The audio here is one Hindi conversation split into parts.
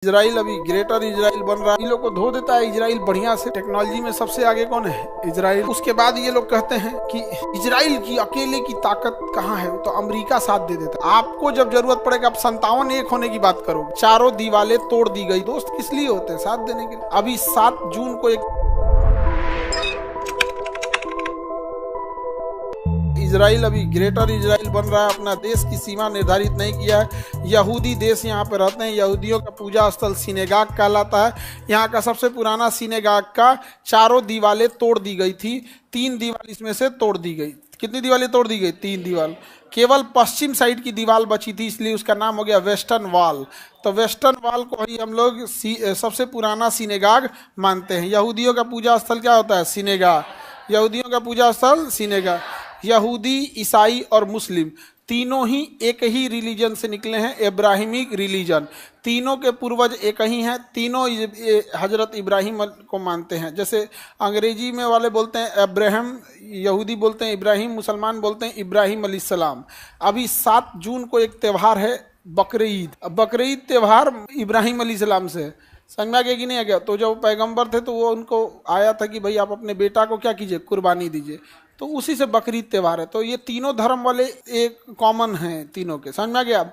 इजराइल अभी ग्रेटर इजराइल बन रहा है, इन लोग को धो देता है इजराइल बढ़िया से। टेक्नोलॉजी में सबसे आगे कौन है? इजराइल। उसके बाद ये लोग कहते हैं कि इजराइल की अकेले की ताकत कहाँ है, तो अमेरिका साथ दे देता है। आपको जब जरूरत पड़ेगा आप 57 एक होने की बात करोगे। चारों दीवारें तोड़ दी गई। दोस्त किस लिए होते हैं? साथ देने के लिए। अभी 7 जून को एक इजराइल अभी ग्रेटर इजराइल बन रहा है, अपना देश की सीमा निर्धारित नहीं किया है। यहूदी देश यहाँ पे रहते हैं। यहूदियों का पूजा स्थल सिनेगाग कहलाता है। यहाँ का सबसे पुराना सिनेगाग का चारों दीवारें तोड़ दी गई थी। 3 दीवार इसमें से तोड़ दी गई। कितनी दीवारें तोड़ दी गई? 3 दीवार। केवल पश्चिम साइड की दीवार बची थी, इसलिए उसका नाम हो गया वेस्टर्न वॉल। तो वेस्टर्न वॉल को ही हम लोग सबसे पुराना सिनेगाग मानते हैं। यहूदियों का पूजा स्थल क्या होता है? सिनेगाग। यहूदियों का पूजा स्थल सिनेगाग। यहूदी, ईसाई और मुस्लिम तीनों ही एक ही रिलीजन से निकले हैं, इब्राहिमिक रिलीजन। तीनों के पूर्वज एक ही हैं। तीनों हजरत इब्राहिम को मानते हैं। जैसे अंग्रेजी में वाले बोलते हैं अब्राहम, यहूदी बोलते हैं इब्राहिम, मुसलमान बोलते हैं इब्राहिम अलैहिस्सलाम। अभी 7 जून को एक त्यौहार है बकरीद। बकरीद त्यौहार इब्राहिम अलैहिस्सलाम से समझ में आ गया कि नहीं आ गया? तो जब पैगंबर थे तो वो उनको आया था कि भाई आप अपने बेटा को क्या कीजिए, कुर्बानी दीजिए। तो उसी से बकरीद त्यौहार है। तो ये तीनों धर्म वाले एक कॉमन हैं तीनों के। समझ में आ गया?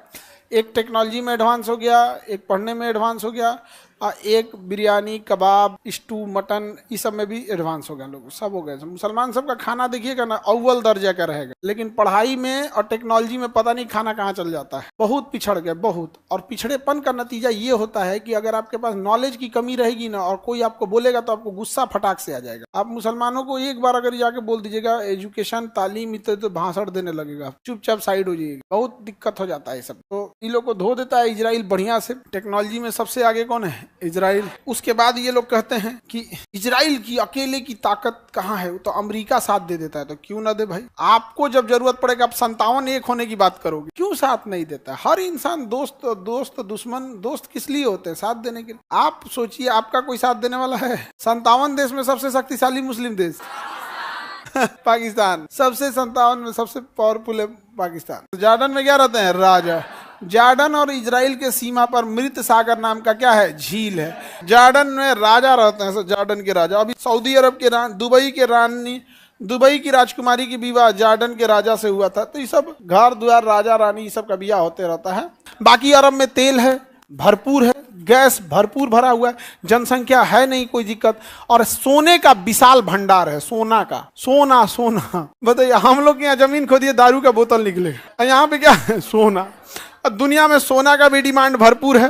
एक टेक्नोलॉजी में एडवांस हो गया, एक पढ़ने में एडवांस हो गया, और एक बिरयानी, कबाब, स्टू, मटन, इस सब में भी एडवांस हो गया। लोग सब हो गए। मुसलमान सब का खाना देखिएगा ना, अव्वल दर्जा का रहेगा। लेकिन पढ़ाई में और टेक्नोलॉजी में पता नहीं खाना कहाँ चल जाता है। बहुत पिछड़ गए, बहुत। और पिछड़ेपन का नतीजा ये होता है कि अगर आपके पास नॉलेज की कमी रहेगी ना, और कोई आपको बोलेगा तो आपको गुस्सा फटाक से आ जाएगा। आप मुसलमानों को एक बार अगर जाके बोल दीजिएगा एजुकेशन, तालीम, इतने तो भाषण देने लगेगा, चुपचाप साइड हो जाएगी। बहुत दिक्कत हो जाता है सब। तो इन लोग को धो देता है इजराइल बढ़िया से। टेक्नोलॉजी में सबसे आगे कौन है? इजराइल। उसके बाद ये लोग कहते हैं कि इजराइल की अकेले की ताकत कहाँ है, तो अमेरिका साथ दे देता है। तो क्यों ना दे भाई? आपको जब जरूरत पड़ेगा आप 57 एक होने की बात करोगे। क्यों साथ नहीं देता? हर इंसान दोस्त दुश्मन, दोस्त किस लिए होते हैं? साथ देने के लिए। आप सोचिए आपका कोई साथ देने वाला है? 57 देश में सबसे शक्तिशाली मुस्लिम देश पाकिस्तान। सबसे 57 में सबसे पावरफुल है पाकिस्तान। जॉर्डन में क्या रहते हैं? राजा। जॉर्डन और इजराइल के सीमा पर मृत सागर नाम का क्या है? झील है। जॉर्डन में राजा रहते हैं, जॉर्डन के राजा। अभी सऊदी अरब के दुबई की राजकुमारी की विवाह जॉर्डन के राजा से हुआ था। तो ये सब घर द्वार, राजा रानी, ये सब का विवाह होते रहता है। बाकी अरब में तेल है, भरपूर है, गैस भरपूर भरा हुआ है, जनसंख्या है नहीं कोई दिक्कत, और सोने का विशाल भंडार है। सोना का सोना बताइए, हम लोग के यहाँ जमीन खोदिए दारू का बोतल निकले, यहाँ पे क्या है? सोना। दुनिया में सोना का भी डिमांड भरपूर है।